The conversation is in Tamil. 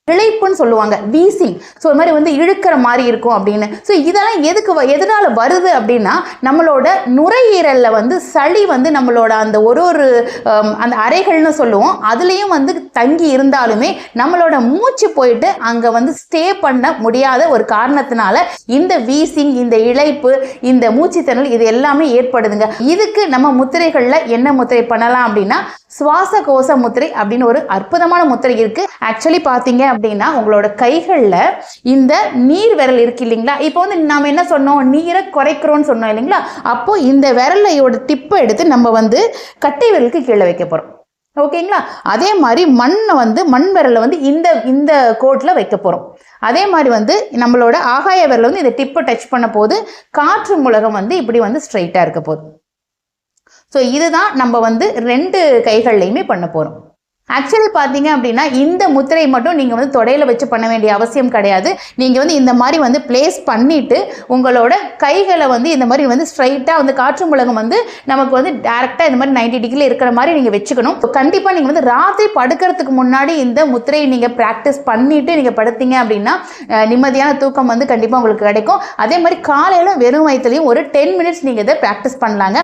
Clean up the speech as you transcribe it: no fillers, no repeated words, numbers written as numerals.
இழைப்புன்னு சொல்லுவாங்க, வீசிங். ஸோ இது மாதிரி வந்து இழுக்கிற மாதிரி இருக்கும் அப்படின்னு. ஸோ இதெல்லாம் எதனால வருது அப்படின்னா, நம்மளோட நுரையீரலில் வந்து சளி வந்து நம்மளோட அந்த ஒரு அந்த அறைகள்னு சொல்லுவோம், அதுலேயும் வந்து தங்கி இருந்தாலுமே நம்மளோட மூச்சு போயிட்டு அங்கே வந்து ஸ்டே பண்ண முடியாத ஒரு காரணத்தினால இந்த வீசிங், இந்த இழைப்பு, இந்த மூச்சு திணறல் இது எல்லாமே ஏற்படுதுங்க. இதுக்கு நம்ம முத்திரைகளில் என்ன முத்திரை பண்ணலாம் அப்படின்னா, சுவாச கோஷ முத்திரை அப்படின்னு ஒரு அற்புதமான முத்திரை இருக்கு. ஆக்சுவலி பார்த்தீங்க அப்படின்னா, உங்களோட கைகளில் இந்த நீர் விரல் இருக்கு இல்லைங்களா, இப்போ வந்து நாம என்ன சொன்னோம், நீரை குறைக்கிறோம்னு சொன்னோம் இல்லைங்களா, அப்போ இந்த விரலையோட டிப்பை எடுத்து நம்ம வந்து கட்டை விரலுக்கு கீழே வைக்க போறோம். ஓகேங்களா. அதே மாதிரி மண் விரலை வந்து இந்த கோட்டில் வைக்க போறோம். அதே மாதிரி வந்து நம்மளோட ஆகாய விரல் வந்து இந்த டிப்பை டச் பண்ண போது காற்று மூலகம் வந்து இப்படி வந்து ஸ்ட்ரைட்டா இருக்க போகுது. ஸோ இதுதான் நம்ம வந்து 2 கைகள்லையுமே பண்ண போறோம். ஆக்சுவலி பார்த்தீங்க அப்படின்னா, இந்த முத்திரை மட்டும் நீங்கள் வந்து தொடையில் வச்சு பண்ண வேண்டிய அவசியம் கிடையாது. நீங்கள் வந்து இந்த மாதிரி வந்து பிளேஸ் பண்ணிவிட்டு உங்களோட கைகளை வந்து இந்த மாதிரி வந்து ஸ்ட்ரைட்டாக வந்து காற்று மூலகம் வந்து நமக்கு வந்து டேரெக்டாக இந்த மாதிரி 90 டிகிரியில் இருக்கிற மாதிரி நீங்கள் வச்சுக்கணும். கண்டிப்பாக நீங்கள் வந்து ராத்திரி படுக்கிறதுக்கு முன்னாடி இந்த முத்திரையை நீங்கள் ப்ராக்டிஸ் பண்ணிவிட்டு நீங்கள் படுத்தீங்க அப்படின்னா நிம்மதியான தூக்கம் வந்து கண்டிப்பாக உங்களுக்கு கிடைக்கும். அதே மாதிரி காலையில் வெறும் வயிற்றுலையும் ஒரு 10 மினிட்ஸ் நீங்கள் இதை ப்ராக்டிஸ் பண்ணலாங்க.